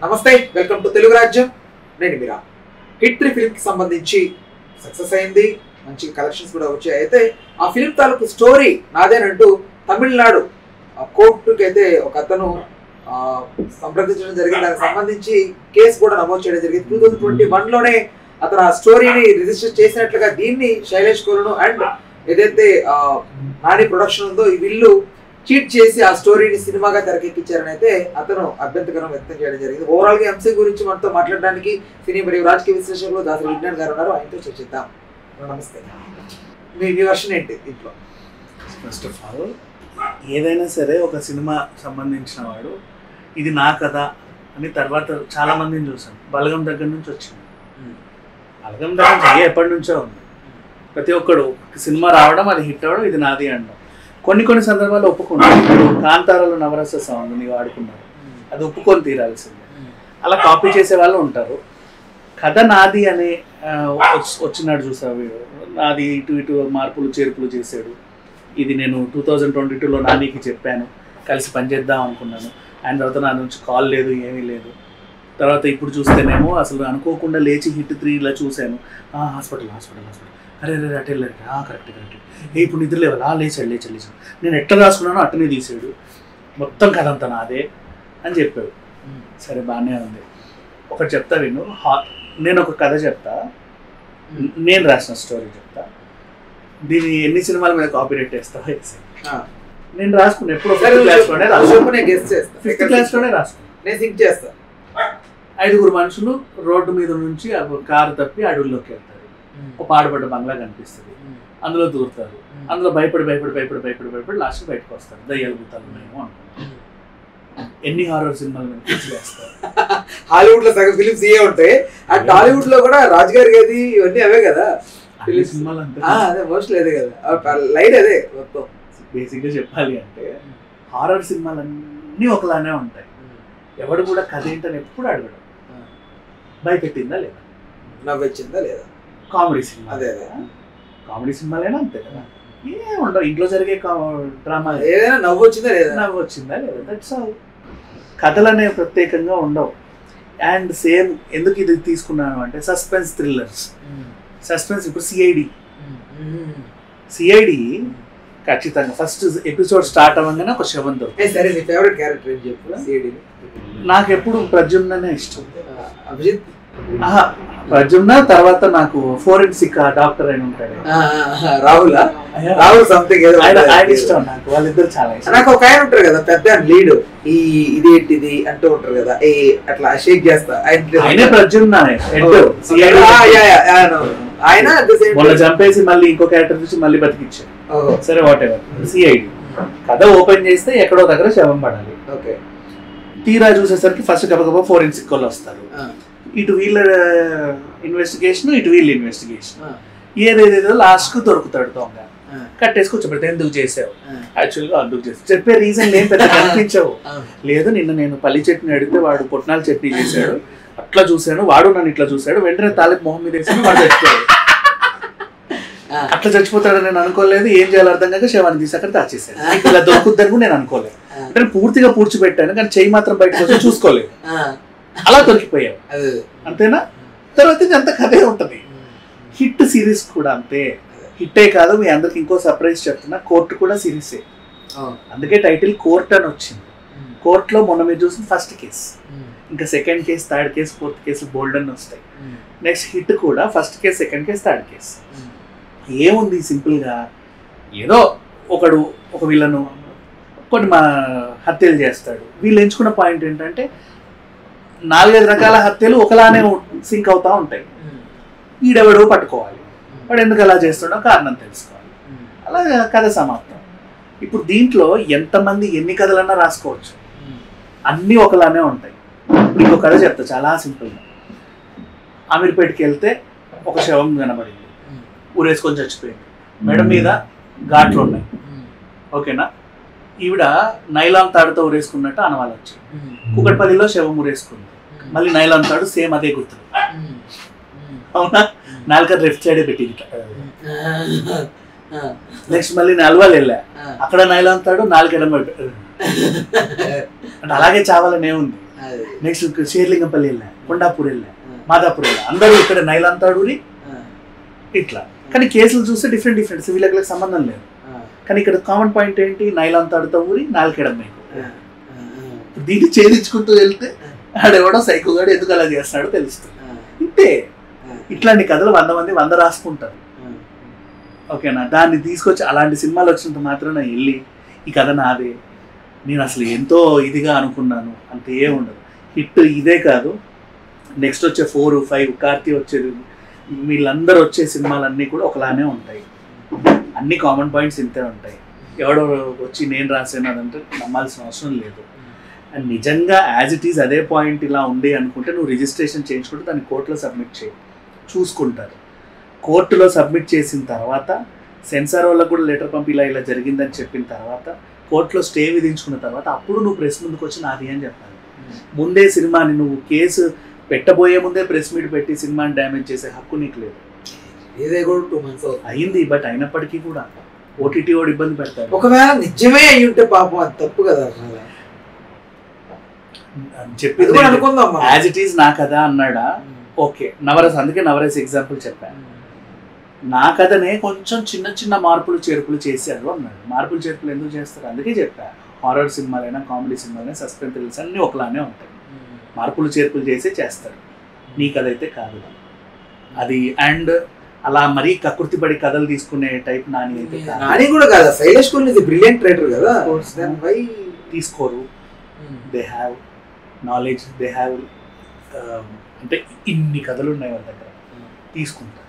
నమస్తే, welcome to Telugu రాజ్యం. నేను మీరా. హిట్ 3 ఫిల్మ్ కి సంబంధించి సక్సెస్ అయింది, మంచి కలెక్షన్స్ కూడా వచ్చాయి. అయితే ఆ ఫిల్మ్ తాలూకు స్టోరీ నాదేనంటూ తమిళనాడు కోర్టుకి అయితే ఒక అతను సంప్రదించడం జరిగింది. దానికి సంబంధించి కేసు కూడా నమోదు చేయడం జరిగింది. 2021లోనే అతను ఆ స్టోరీని రిజిస్టర్ చేసినట్లుగా దీన్ని శైలేష్ కోలను అండ్ ఏదైతే నాని ప్రొడక్షన్ ఉందో వీళ్ళు చీట్ చేసి ఆ స్టోరీని సినిమాగా తెరకెక్కించారని అయితే అతను అభ్యంతరం వ్యక్తం చేయడం జరిగింది. ఓవరాల్ గా అంశం గురించి మనతో మాట్లాడడానికి సినీ మరియు రాజకీయ విశ్లేషకులు దాసరి విజ్ఞాన్ గారు ఉన్నారు. ఆయనతో చర్చిద్దాం. నమస్తే, మీ వర్షన్ ఏంటి దీంట్లో? ఫస్ట్ ఆఫ్ ఆల్, ఏదైనా సరే ఒక సినిమా సంబంధించిన వాడు ఇది నా కథ అని తర్వాత చాలా మందిని చూసాను. బలగం దగ్గర నుంచి వచ్చింది. బలగం దగ్గర నుంచి ఎప్పటి నుంచో ఉంది. ప్రతి ఒక్కడు సినిమా రావడం, అది హిట్ అవ్వడం, ఇది నాది అనడం. కొన్ని సందర్భాలు ఒప్పుకున్నాను. కాంతారాలో నవరస సాంగ్ నీవు ఆడుకున్నారు, అది ఒప్పుకొని తీరాల్సిందే. అలా కాపీ చేసే వాళ్ళు ఉంటారు. కథ నాది అనే వచ్చినాడు చూసావు, నాది ఇటు మార్పులు చేర్పులు చేశాడు. ఇది నేను 2022లో నానికి చెప్పాను, కలిసి పనిచేద్దాం అనుకున్నాను. ఆయన తర్వాత నా నుంచి కాల్ లేదు, ఏమీ లేదు. తర్వాత ఇప్పుడు చూస్తేనేమో అసలు అనుకోకుండా లేచి హిట్ 3 ఇలా చూశాను. హాస్పిటల్ అరే అటు వెళ్ళారు, కరెక్ట్ ఇప్పుడు నిద్ర లేవాలి, లేచాడు. నేను ఎట్లా రాసుకున్నానో అట్టనే తీసాడు. మొత్తం కథ అంతా నాదే అని చెప్పాడు. సరే, బాగానే ఉంది. ఒకటి చెప్తా విను. నేను ఒక కథ చెప్తా, నేను రాసిన స్టోరీ చెప్తా. దీన్ని ఎన్ని సినిమాల మీద కాపీరైట్ వేస్తావో వేసే. నేను రాసుకున్నా ఎప్పుడు 5th క్లాస్లోనే రాసుకున్నా. 5 మనుషులు రోడ్డు మీద నుంచి కారు తప్పి అడవుల్లోకి వెళ్తారు. ఒక పాడుపడ్డ బంగ్లా కనిపిస్తుంది, అందులో దూరుతారు. అందులో భయపడి లాస్ట్ బయటకు వస్తారు. దయ్యాలు భూతాలు మేము అనుకుంటాం. ఎన్ని హారర్ సినిమాలు వేస్తారు. హాలీవుడ్ లో సగం ఫిలిమ్స్ ఇవే ఉంటాయి. అండ్ టాలీవుడ్ లో కూడా రాజుగారి గది ఇవన్నీ అవే కదా సినిమాలు. అదే మోస్ట్లీ అదే కదా, లైట్ అదే మొత్తం. బేసిక్ గా చెప్పాలి అంటే హారర్ సినిమాలన్నీ ఒకలానే ఉంటాయి. ఎవడు కూడా కథ ఏంటని ఎప్పుడు అడగడం. భయపెట్టిందా లేదా, నవ్వొచ్చిందా లేదా. కామెడీ సినిమా, అదే కామెడీ సినిమాలైనా అంతే కదా. ఏముండవు, ఇంట్లో జరిగే డ్రామా ఏదైనా నవ్వొచ్చిందా లేదా, దట్స్ ఆల్. కథలు అనేవి ప్రత్యేకంగా ఉండవు. అండ్ సేమ్ ఎందుకు ఇది తీసుకున్నాను అంటే సస్పెన్స్ థ్రిల్లర్స్. సస్పెన్స్ ఇప్పుడు సిఐడి ఖచ్చితంగా ఫస్ట్ ఎపిసోడ్ స్టార్ట్ అవ్వగానే ఒక శవం దొరుకుతుంది. నాకు ఎప్పుడు ప్రద్యుమ్ననే ఇష్టం. అభిజిత్ ప్రద్యుమ్న తర్వాత నాకు ఫోరెన్సిక్ డాక్టర్ అయిన ఉంటాడు, రాహుల్ సంథింగ్, ఆయన ఇష్టం నాకు. వాళ్ళిద్దరు చాలా ఇష్టం. నాకు ఒక ఆయన ఉంటారు కదా పెద్ద లీడ్, ఇదేంటిది అంటూ ఉంటారు కదా, అట్లా షేక్ చేస్తా. ఆయనే ప్రద్యుమ్న ఆయన మొన్న చంపేసి మళ్ళీ ఇంకో క్యారెక్టర్ చూసి మళ్ళీ బతికిచ్చాడు. సరే, వాట్ ఎవర్. సిఐడి కథ ఓపెన్ చేస్తే ఎక్కడో దగ్గర శవం పడాలి. తీరా చూసేసరికి ఫస్ట్ గబగబా ఫోరెన్సిక్ వాళ్ళు వస్తారు. ఇటు వీళ్ళ ఇన్వెస్టిగేషన్, ఇటు వీళ్ళ ఇన్వెస్టిగేషన్. ఏదేదో లాస్ట్ కు దొరుకుతాడు దొంగ. కట్టేసి కూర్చోబెడితే ఎందుకు చేసావు, యాక్చువల్గా అందుకు చేసావు. చెప్పే రీజన్ ఏం పెద్ద కనిపించవు. లేదు, నిన్న నేను పల్లి చట్నీ అడిగితే వాడు పొట్నాల చట్నీ చేశాడు, అట్లా చూశాను, వాడు నన్ను ఇట్లా చూశాడు, వెంటనే తాలికి మొహం మీద వేసి వాడు చచ్చిపోయాడు. అట్లా చచ్చిపోతాడని నేను అనుకోలేదు. ఏం చేయాలో అర్థం కాక శవాన్ని తీసి అక్కడ దాచేసాను. ఇలా దొరుకుద్దని కూడా నేను అనుకోలేదు. అంటే పూర్తిగా పూడ్చిపెట్టాను, కానీ చెయ్యి మాత్రం బయటకు వచ్చి చూసుకోలేదు. అలా దొరికిపోయావు, అంతేనా? తర్వాత అంత కథే ఉంటది. హిట్ సిరీస్ కూడా అంతే. హిట్టే కాదు, మీ అందరికి ఇంకో సర్ప్రైజ్ చెప్తున్నా, కోర్టు కూడా సిరీసే. అందుకే టైటిల్ కోర్ట్ అని వచ్చింది. కోర్టులో మొన్న మీరు చూసిన ఫస్ట్ కేసు, ఇంకా second case, third case, fourth case bold అని వస్తాయి. నెక్స్ట్ హిట్ కూడా first case, second case, third case. ఏముంది, సింపుల్గా ఏదో ఒకడు ఒక వీళ్ళను కొన్ని హత్యలు చేస్తాడు. వీళ్ళు ఎంచుకున్న పాయింట్ ఏంటంటే 4-5 రకాల హత్యలు ఒకలానే సింక్ అవుతా ఉంటాయి. ఈడెవడో పట్టుకోవాలి, వాడు ఎందుకు అలా చేస్తాడో కారణం తెలుసుకోవాలి. అలా కథ సమాప్తం. ఇప్పుడు దీంట్లో ఎంతమంది ఎన్ని కథలన్నా రాసుకోవచ్చు, అన్నీ ఒకలానే ఉంటాయి. ఇంకో కథ చెప్తా చాలా సింపుల్గా. అమీర్పేటకి వెళ్తే ఒక శవం కనబడింది, ఊరేసుకొని చచ్చిపోయింది. మెడ మీద ఘాట్లు ఉన్నాయి, ఓకేనా? ఈవిడ నైలాన్ తాడుతో ఊరేసుకున్నట్టు అనవాలి వచ్చి. కుకట్పల్లిలో శవం ఊరేసుకుంది, మళ్ళీ నైలాన్ తాడు సేమ్ అదే గుర్తు. అవునా? నాలుక లెఫ్ట్ సైడే పెట్టింది. నెక్స్ట్ మళ్ళీ నల్వాలు వెళ్ళా, అక్కడ నైలాన్ తాడు, నాలుగు ఎడమ. అంటే అలాగే చావాలనే ఉంది. నెక్స్ట్ షేర్లింగంపల్లి వెళ్ళా, కొండాపూర్ వెళ్ళా, మాదాపూర్ వెళ్ళా, అందరూ ఇక్కడ నైలాంతాడూరి ఇట్లా. కానీ కేసులు చూస్తే డిఫరెంట్ సివిలకు సంబంధం లేదు. కానీ ఇక్కడ కామన్ పాయింట్ ఏంటి, నైలాంతాడుతో ఊరి నాలుకేడమ్మాయి. దీన్ని ఛేదించుకుంటూ వెళ్తే ఆడెవడో సైకోగాడు ఎందుకు అలా చేస్తున్నాడో తెలుస్తుంది. ఇంతే. ఇట్లాంటి కథలు 100 మంది 100 రాసుకుంటారు. ఓకేనా, దాన్ని తీసుకొచ్చి అలాంటి సినిమాలు వచ్చినంత మాత్రాన వెళ్ళి ఈ కథ నాదే, నేను అసలు ఎంతో ఇదిగా అనుకున్నాను అంత ఏ ఉండదు. హిట్ ఇదే కాదు, నెక్స్ట్ వచ్చే 4, 5 కార్తీ వచ్చేది, వీళ్ళందరూ వచ్చే సినిమాలన్నీ కూడా ఒకలానే ఉంటాయి. అన్ని కామన్ పాయింట్స్ ఇంతే ఉంటాయి. ఎవడో వచ్చి నేను రాసాను అదంటే నమ్మాల్సిన అవసరం లేదు. అండ్ నిజంగా యాజ్ ఇట్ ఈజ్ అదే పాయింట్ ఇలా ఉంది అనుకుంటే నువ్వు రిజిస్ట్రేషన్ చేయించుకుంటే దాన్ని కోర్టులో సబ్మిట్ చేయి, చూసుకుంటారు. కోర్టులో సబ్మిట్ చేసిన తర్వాత సెన్సార్ వాళ్ళకు కూడా లెటర్ పంపి ఇలా జరిగిందని చెప్పిన తర్వాత కోర్టులో స్టే విధించుకున్న తర్వాత అప్పుడు నువ్వు ప్రెస్ ముందుకు వచ్చి నాది అని చెప్పాలి. ముందే సినిమాని నువ్వు కేసు పెట్టబోయే ముందే ప్రెస్ మీట్ పెట్టి సినిమాని డ్యామేజ్ చేసే హక్కు నీకు లేదు. అయింది, బట్ అయినప్పటికీ కూడా ఓటీటీ వాడు ఇబ్బంది పెడతారు. ఒకవేళ నిజమే అయి ఉంటే పాపం అది తప్పు కదా చెప్పింది యాజ్ ఇట్ ఈజ్ నా కదా అన్నాడా, ఓకే. నవరస్, అందుకే నవరస్ ఎగ్జాంపుల్ చెప్పాను. నా కథనే కొంచెం చిన్న మార్పులు చేర్పులు చేశారు అన్నాడు. మార్పులు చేర్పులు ఎందుకు చేస్తారు, అందుకే చెప్పా. హారర్ సినిమాలైనా కామెడీ సినిమాలైనా సస్పెన్స్ థ్రిల్లర్స్ అన్నీ ఒకలానే ఉంటాయి. మార్పులు చేర్పులు చేసే చేస్తారు. నీ కథ అయితే కాదు అది. అండ్ అలా మరీ కకృతి పడి కథలు తీసుకునే టైప్ నాని అయితే నాని కూడా కాదు. శైలేష్ కూడా బ్రిలియంట్ రైటర్ కదా, తీసుకోరు. They have knowledge, they have అంటే ఇన్ని కథలు ఉన్నాయి వాళ్ళ దగ్గర, తీసుకుంటారు.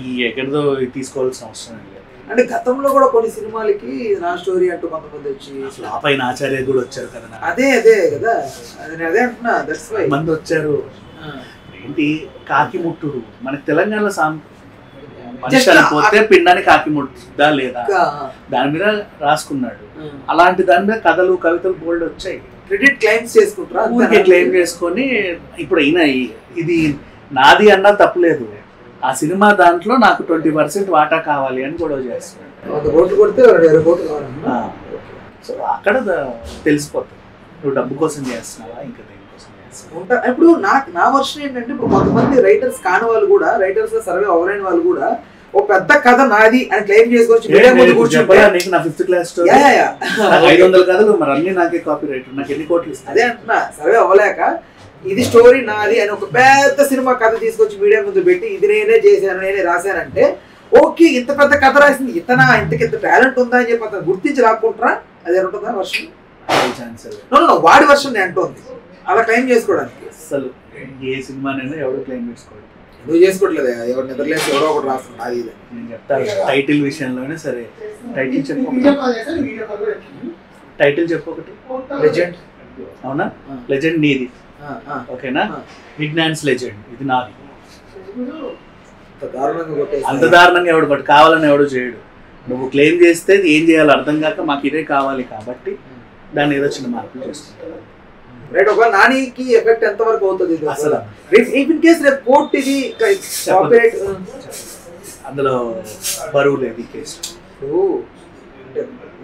ఈ ఎక్కడిదో తీసుకోవాల్సిన అవసరం లేదు. అంటే గతంలో కూడా కొన్ని సినిమాలకి నా స్టోరీ అంటూ కొంతమంది వచ్చి ఆ పైన ఆచార్య కూడా వచ్చారు కదా. అదే కదా, అదే అంటున్నా. దట్స్ వై మంది వచ్చారు. ఏంటి కాకి ముట్టుడు, మనకి తెలంగాణలో మనిషి పోతే పిండాన్ని కాకి ముట్టుదా లేదా దాని మీద రాసుకున్నాడు. అలాంటి దాని మీద కథలు కవితలు బోల్డ్ వచ్చాయి. క్రెడిట్ క్లెయిమ్స్ చేసుకుంటారా, ఊరికే క్లెయిమ్ చేసుకొని ఇప్పుడు అయినా ఇది నాది అన్నా తప్పులేదు. ఆ సినిమా దాంట్లో నాకు 20% వాటా కావాలి అని గొడవ చేస్తున్నాడు. సో అక్కడ తెలిసిపోతుంది నువ్వు డబ్బు కోసం చేస్తున్నావా ఇంకా దేనికోసం చేస్తున్నావా. ఇప్పుడు నా వర్షన్ ఏంటంటే, ఇప్పుడు కొంతమంది రైటర్స్ కాని వాళ్ళు కూడా, రైటర్స్ సర్వే అవ్వలేని వాళ్ళు కూడా ఓ పెద్ద కథ నాది అని క్లెయిమ్ చేసుకోవచ్చు. నీకు నా 5th క్లాస్ 500 కథలు మరి అన్ని నాకే కాపీ రైటర్, నాకు ఎన్ని కోట్లు ఇస్తాను. అదే అంటున్నా, సర్వే అవ్వలేక ఇది స్టోరీ నాది అని ఒక పెద్ద సినిమా కథ తీసుకొచ్చి మీడియా ముందు పెట్టి ఇది నేనే చేశాను నేనే రాశానంటే ఓకే, ఇంత పెద్ద కథ రాసింది ఇంత టాలెంట్ ఉందా అని చెప్పి అతను గుర్తించి రాకుంటారా? అదే ఉంటుందా వర్షన్? వాడి వర్షన్ నేను అంటుంది అలా క్లెయిమ్ చేసుకోవడానికి. అసలు ఏ సినిమానైనా ఎవరు క్లెయిమ్ చేసుకోవడం నువ్వు చేసుకోవట్లేదు. ఎవరు నిద్రలేసి ఎవరో ఒకటి రాస్తున్నాడు. అది నేను చెప్తాను. టైటిల్ విషయంలోనే సరే, టైటిల్ చెప్పు ఒకటి. లెజెండ్. అవునా, లెజెండ్ నీది. ఓకేనా, విజ్ఞాన్స్ లెజెండ్ ఇది నాది. అంత దారుణంగా ఎవడు బట్ కావాలని ఎవడు చేయడు. నువ్వు క్లెయిమ్ చేస్తే ఏం చేయాలో అర్థం కాక మాకు ఇదే కావాలి కాబట్టి దాన్ని ఏదో చిన్న మార్పులు చేసుకుంటారు. రైట్. ఒకవేళ నానికి ఎఫెక్ట్ ఎంత వరకు అవుతుంది అసలు? ఇన్ కేస్ రేపు కోర్ట్ ఇది అందులో బరువు లేదు ఈ కేసు.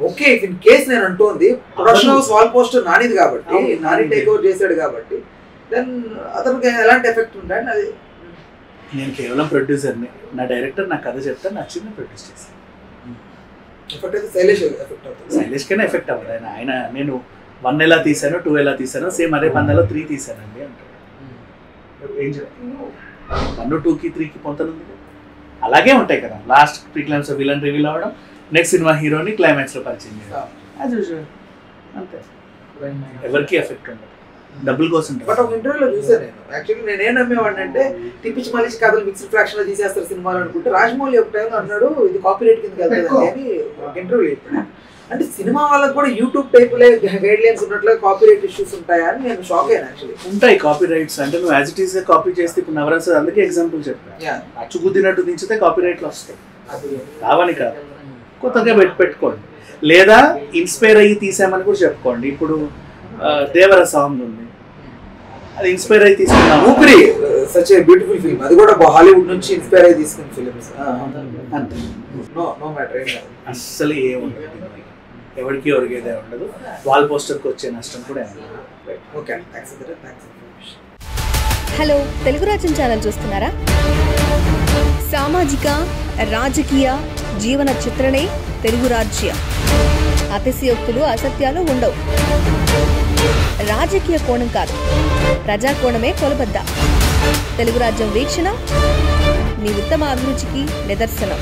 ఓకే, ఇన్ కేస్ నేను అంటోంది ప్రొడక్షన్ హౌస్ వాల్ పోస్టర్ నానిది కాబట్టి, నాని టేక్ ఓవర్ చేశాడు కాబట్టి దెన్ అతనికి ఎలాంటి ఎఫెక్ట్ ఉంటాయని. అది నేను కేవలం ప్రొడ్యూసర్ని, నా డైరెక్టర్ నాకు కథ చెప్తే నచ్చింది ప్రొడ్యూస్ చేశాను. ఎఫెక్ట్ అయితే శైలేష్ కైనా ఎఫెక్ట్ అవ్వదు. ఆయన నేను 1 ఎలా తీసాను 2 ఎలా తీసాను సేమ్ అదే 10లో 3 తీసానండి అంటాడు. ఏం చెప్తాను, 1, 2కి 3కి పొంతనుంది. అలాగే ఉంటాయి కదా, లాస్ట్ ప్రీక్లైమాక్స్ విలన్ రివీల్ అవ్వడం, నెక్స్ట్ సినిమా హీరోని క్లైమాక్స్ లో పరిచయం చేయడం, యాజ్ యూజువల్ అంతే. ఎవరికి ఎఫెక్ట్ ఉండదు, డబ్బుల కోసం. బట్ ఒక ఇంటర్వ్యూలో చూసాను నేను, యాక్చువల్లీ నేనేం నమ్మేవాడిని అంటే తిప్పించి మళ్ళీ కథలు మిక్స్డ్ ఫ్రాక్షన్ లో తీసేస్తారు సినిమాలు అనుకుంటే, రాజమౌళి ఒక టైంలో అన్నాడు ఇది కాపీరైట్ కిందకి వెళ్తుంది అని ఒక ఇంటర్వ్యూ చెప్పాడు. అంటే సినిమా వాళ్ళకి కూడా యూట్యూబ్ టైపులే గైడ్ లైన్స్ ఉన్నట్లు కాపీరైట్ ఇష్యూస్ ఉంటాయా అని నేను షాక్ అయ్యాను. యాక్చువల్లీ ఉంటాయి కాపీ రైట్స్. అంటే నువ్వు యాజ్ ఇట్ ఈస్ గా కాపీ చేస్తే ఇప్పుడు నవరస అందుకే ఎగ్జాంపుల్ చెప్పాను, అచ్చుగుద్దినట్టు దించితే కాపీ రైట్లు వస్తాయి. రావని కాదు, కొత్తగా పెట్టుకోండి, లేదా ఇన్స్పైర్ అయ్యి తీసామని కూడా చెప్పుకోండి. ఇప్పుడు దేవర సాంగ్ ఉంది, అది ఇన్స్పైర్ అయ్యి తీసుకున్నాం. ఊపిరి సచ్ ఏ బ్యూటిఫుల్ ఫిల్మ్, అది కూడా హాలీవుడ్ నుంచి ఇన్స్పైర్ అయ్యి తీసుకున్న ఫిల్మ్స్. అంతే, నో మ్యాటర్. అస్సలు ఏముండదు. ఎవరికి ఒరిగేదే ఉండదు, వాల్ పోస్టర్కి వచ్చే నష్టం కూడా ఉండదు. Okay, thanks thanks. Hello, Telugu రాజ్యం ఛానల్ చూస్తున్నారా? సామాజిక రాజకీయ జీవన చిత్రణే తెలుగు రాజ్యం. అతిశయోక్తులు అసత్యాలు ఉండవు. రాజకీయ కోణం కాదు, ప్రజా కోణమే కొలబద్ద. తెలుగు రాజ్యం వీక్షణ మీ ఉత్తమ అభిరుచికి నిదర్శనం.